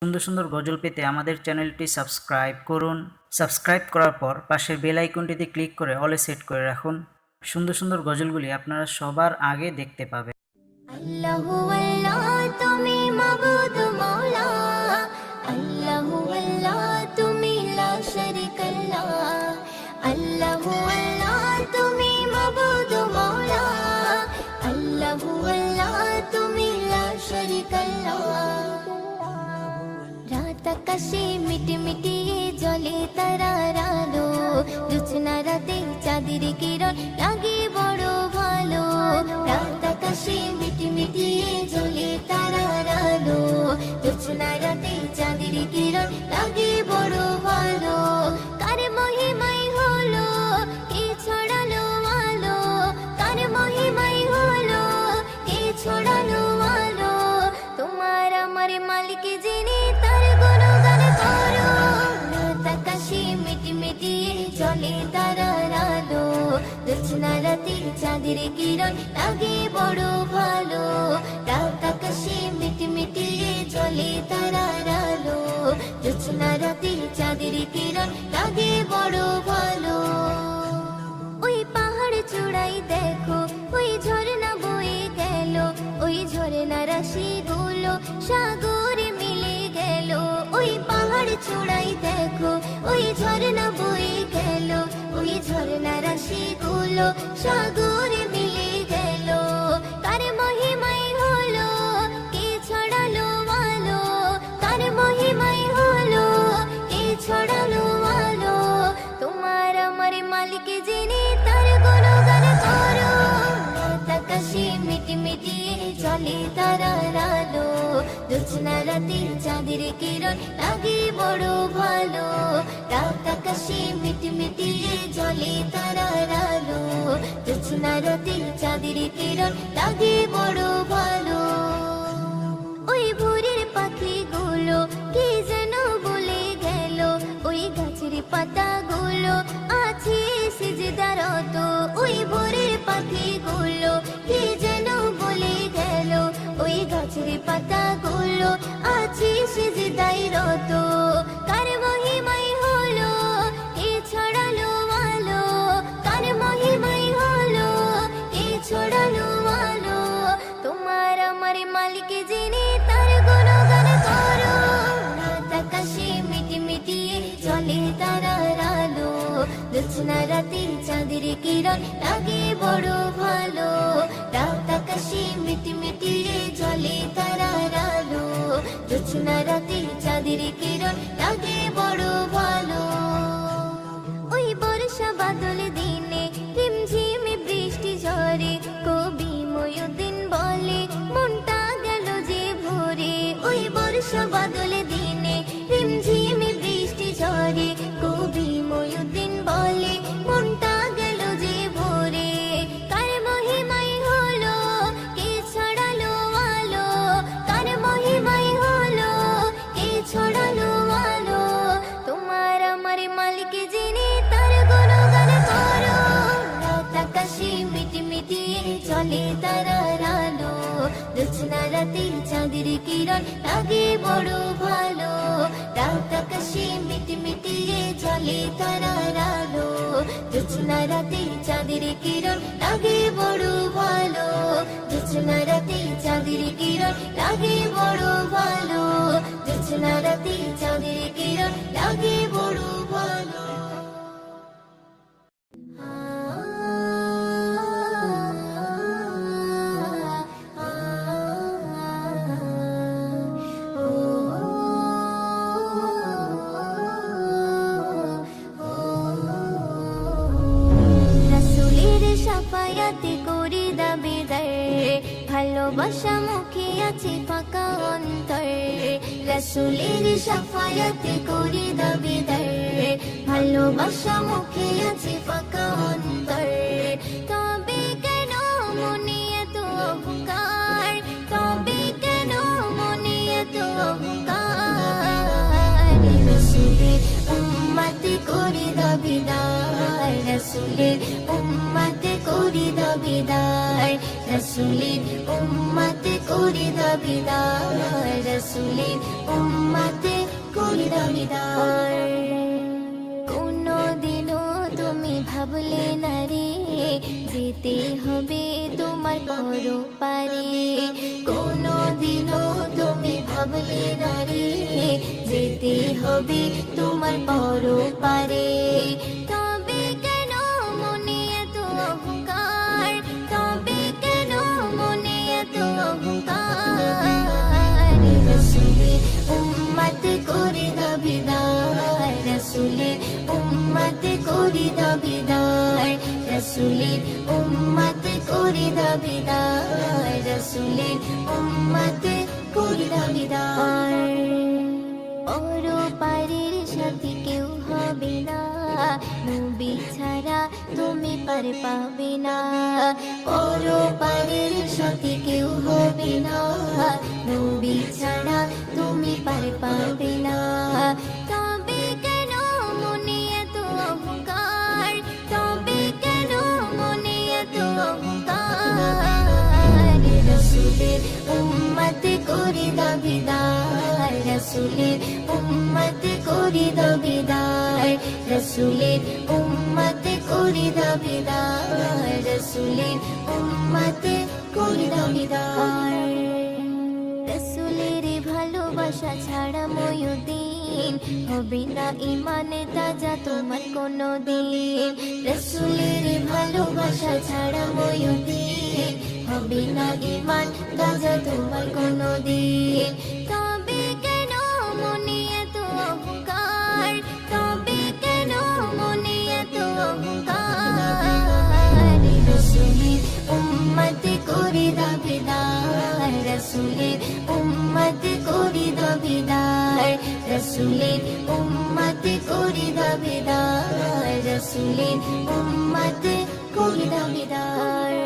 সুন্দর সুন্দর গজল পেতে আমাদের চ্যানেলটি সাবস্ক্রাইব করুন। সাবস্ক্রাইব করার পর পাশের বেল আইকনটিতে ক্লিক করে অলে সেট করে রাখুন। সুন্দর সুন্দর গজলগুলি আপনারা সবার আগে দেখতে পাবেন। আল্লাহু আল্লাহ তুমি মাবুদ মওলা, আল্লাহু আল্লাহ তুমি লা শারীকা লা, আল্লাহু আল্লাহ তুমি মাবুদ মওলা, আল্লাহু আল্লাহ তুমি লা শারীকা লা। রাত আকাশে মিটমিটিয়ে জ্বলে তারার আলো, জোছনা রাতে চাঁদের কিরণ লাগে বড় ভালো। রাত আকাশে মিটমিটিয়ে জ্বলে তারার আলো, জোছনা রাতে চাঁদের কিরণ লাগে বড় ভালো। কার মহিমাই হলো কে ছড়ালো আলো, কার মহিমাই হলো কে ছড়ালো আলো। তোমার আমার মালিক যিনি তার গুণগান করো। রাত আকাশে মিটমিটিয়ে জ্বলে তারার আলো, জোছনা রাতে চাঁদের কিরণ লাগে বড় ভালো। রাত আকাশে মিটমিটিয়ে জ্বলে তারার আলো, জোছনা রাতে চাঁদের কিরণ লাগে বড় ভালো। ওই পাহাড় চূড়াই দেখো ওই ঝর্ণা বয়ে গেল, ওই ঝর্ণা রাশি গুলো সাগরে মিলে গেল। ওই পাহাড় চূড়াই দেখো ওই ঝর্ণা বয়ে গেল, ওই ঝর্ণা রাশি গুলো সাগরে মিলে গেল। কার মহিমাই হলো কে ছড়ালো আলো, কার মহিমাই হলো কে ছড়ালো আলো। তোমার আমার মালিক যিনি তার গুণগান করো। রাত আকাশে মিটমিটিয়ে জ্বলে তারার আলো, জোছনা রাতে চাঁদের কিরণ লাগে বড় ভালো। রাত আকাশে মিটমিটিয়ে জ্বলে তারার আলো, জোছনা রাতে চাঁদের কিরণ লাগে বড় ভালো। ওই ভোরের পাখিগুলো কি যেন বলে গেল, ওই গাছের পাতাগুলো আছে সিজদারত। ওই ভোরের পাখিগুলো কি যেন বলে গেল, ওই গাছের পাতাগুলো আছে সিজদারত। কার মহিমাই হলো কে ছড়ালো আলো, কার মহিমাই হলো কে ছড়ালো আলো। তোমার আমার মালিক যিনি তার গুণগান করো। রাত আকাশে মিটমিটিয়ে জ্বলে তারার আলো, জোছনা রাতে চাঁদের কিরণ লাগে বড় ভালো। রাত আকাশে মিটমিটিয়ে জ্বলে তারার আলো, জোছনা রাতে চাঁদের কিরণ লাগে বড় ভালো। ওই বর্ষা বাদল দিনে ঝিমঝিম বৃষ্টি ঝরে, কবি ময়ূদ্দিন বলে মনটা গেল যে ভরে। ওই বর্ষা বাদল দিনে ঝিমঝিম বৃষ্টি ঝরে, কবি ময়ূদ্দিন বলে মনটা গেল যে ভরে। কার মহিমাই হলো কে ছড়ালো আলো, কার মহিমাই হলো কে ছড়ালো আলো। তোমার আমার মালিক যিনি তার গুণগান করো। রাত আকাশে মিটমিটিয়ে জ্বলে তারার আলো, জোছনা রাতে চাঁদের কিরণ লাগে বড় ভালো। রাত আকাশে মিটমিটিয়ে জ্বলে তারার আলো, জোছনা রাতে চাঁদের কিরণ লাগে বড় ভালো। জোছনা রাতে চাঁদের কিরণ লাগে বড় ভালো, জোছনা রাতে চাঁদের কিরণ লাগে বড় ভালো। রাসূলের শাফায়াতে করি দাবিদার, ভালোবাসা মুখে আছে ফাঁকা অন্তর। রাসূলের শাফায়াতে করি দাবিদার, ভালোবাসা মুখে আছে ফাঁকা অন্তর। তবে কেন মনে এত অহংকার, তবে কেন মনে এত অহংকার। রাসূলের উম্মতে করি দাবিদার, রাসূলের উম্মতে করি দাবিদার, রাসূলের উম্মতে করি দাবিদার, রাসূলের উম্মতে করে দাও বিদায়। কোনদিনও তুমি ভাবলে না রে যেতে হবে তোমার পরপারে, কোনদিনও তুমি ভাবলে না রে যেতে হবে তোমার পরপারে। তবে কেন মনে এত অহংকার, তবে কেন মনে এত অহংকার। রাসূলের উম্মত করে দাও বিদায়, রাসূলের উম্মত করে দাও বিদায়, রাসূলের উম্মত করে দাও বিদায়, রাসূলের উম্মত করে দাও বিদায়। পরপারের সাথে কেউ হবে না, নবী ছাড়া তুমি পার পাবে না। পরপারের সাথে কেউ হবে না, নবী ছাড়া তুমি পার পাবে না। তবে কেন মনে এত অহংকার, তবে কেন মনে এত অহংকার। রাসূলের উম্মত করে দাও বিদায়, রাসূলের উম্মত করে দাও বিদায়, রাসূলের উম্মত করে দাও বিদায়, রাসূলের উম্মত করে দাও বিদায়। রাসূলের ভালোবাসা ছাড়া ময়ূদিন হবে না ঈমান তাজা তোমার কোনো দিন। রাসূলের ভালোবাসা ছাড়া ময়ূদিন হবে না ঈমান তাজা তোমার কোনো দিন। তবে কেন মনে এত অহংকার, তবে কেন মনে এত অহংকার। রাসূলের উম্মত করে দাও বিদায়, রাসূলের উম্মত করে দাও বিদায়, রাসূলের উম্মত করে দাও বিদায়, রাসূলের উম্মত করে দাও বিদায়।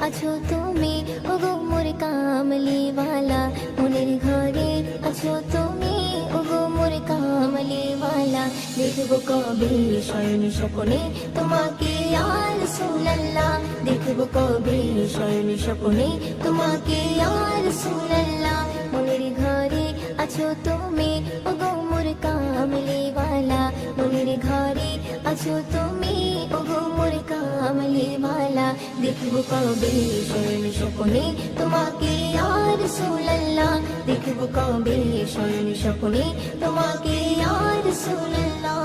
আছো তুমি ওগো মোর কামলিওয়ালা, মনের ঘরে আছো তুমি ওগো মোর কামলিওয়ালা। দেখবো কবে শয়ন স্বপ্নে তোমাকে ইয়া রাসূলুল্লাহ, দেখবো কবে শয়ন স্বপ্নে তোমাকে ইয়া রাসূলুল্লাহ। মনের ঘরে আছো তুমি ওগো মোর কামলিওয়ালা, মনের ঘরে আছো তুমি ওগো মোর কামলিওয়ালা। দেখবো কবে শয়ন স্বপ্নে তোমাকে ইয়া রাসূলুল্লাহ, দেখবো কবে শয়ন স্বপ্নে তোমাকে ইয়া রাসূলুল্লাহ।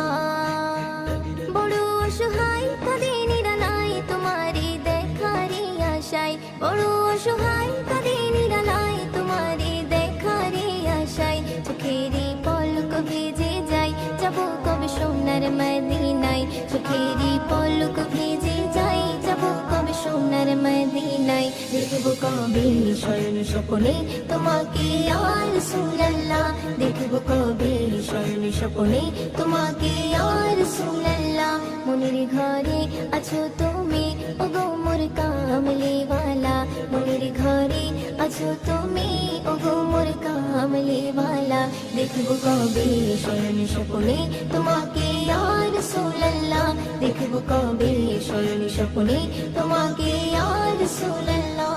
বড় অসহায় কাঁদে নিরালায় তোমারে দেখারে আশায়, বড় অসহায় কাঁদে নিরালায় তোমারে দেখারে আশায়। চোখেরই পলক ভেজে যায় যাবো কবে সোনার মদিনায়, চোখেরই পলক ভেজে যায় যাবো কবে সোনার মদিনায়। দেখবো কবে শয়ন স্বপ্নে তোমাকে ইয়া রাসূলুল্লাহ, দেখবো কবে শয়ন স্বপ্নে তোমাকে ইয়া রাসূলুল্লাহ। মনের ঘরে আছো তুমি ওগো মোর কামলিওয়ালা, মনের ঘরে আছো তুমি ওগো মোর কামলিওয়ালা। দেখবো কবে শয়ন স্বপ্নে তোমাকে ইয়া রাসূলুল্লাহ, দেখবো কবে শয়ন স্বপ্নে তোমাকে ইয়া রাসূলুল্লাহ।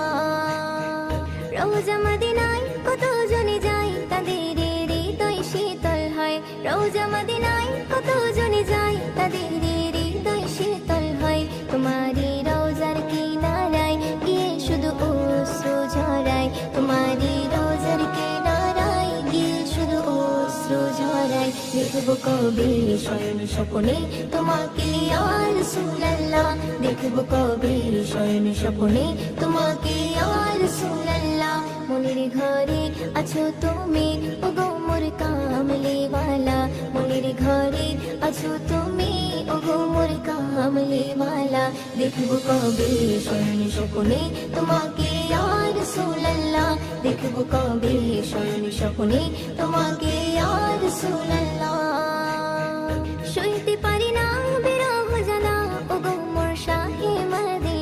রওজা মদিনায় কত জনে যায় তাদের হৃদয় শীতল হয়, রওজা মদিনায় কত জনে যায় তাদের হৃদয় শীতল হয়। তোমারি রওজার কিনারায় গিয়ে শুধু অশ্রু ঝরায়, তোমারি রওজার কিনারায় গিয়ে শুধু অশ্রু ঝরায়। দেখবো কবে শয়ন স্বপ্নে তোমাকে ইয়া রাসূলুল্লাহ, দেখবো কবে শয়ন স্বপ্নে তোমাকে ইয়া রাসূলুল্লাহ। মনের ঘরে আছো তুমি ওগো মোর কামলিওয়ালা, মনের ঘরে আছো তুমি ওগো মোর কামলিওয়ালা। দেখবো কবে শয়ন স্বপ্নে তোমাকে ইয়া রাসূলুল্লাহ, দেখবো কবে শয়ন স্বপ্নে তোমাকে ইয়া রাসূলুল্লাহ। সইতে পারি না বিরহ জানা ওগো মোর শাহে মদিনা,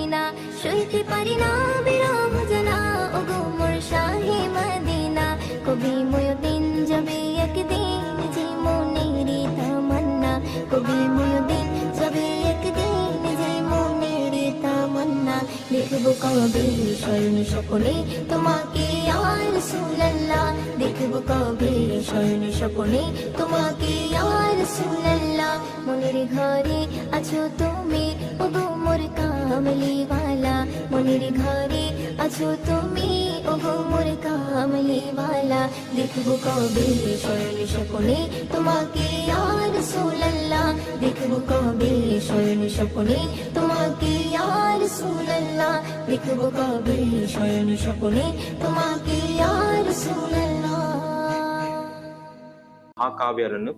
পারি না বিরহ জানা ওগো মোর শাহে মদিনা কবি মুয়ুদ্দিন যাবে একদিন যে মনেরই তামান্না কবি মুয়ুদ্দিন যাবে একদিন যে মনেরই তামান্না দেখবো কবে স্বর্ণ স্বপ্নে তোমাকে ইয়া রাসূলুল্লাহ দেখবো কবে স্বর্ণ স্বপ্নে তোমাকে ইয়া রাসূলুল্লাহ মনের ঘরে আছো তুমি ওগো মোর কামলিওয়ালা মনের ঘরে আছো তুমি ওগো মোর কামলিওয়ালা দেখবো কবে স্বর্ণ স্বপ্নে তোমাকে ইয়া রাসূলুল্লাহ দেখবো কবে স্বর্ণ স্বপ্নে তোমাকে ইয়া রাসূলুল্লাহ দেখবো কবে স্বর্ণ স্বপ্নে তোমাকে ইয়া রাসূলুল্লাহ ಮಹಾಕಾವ್ಯರನ್ನು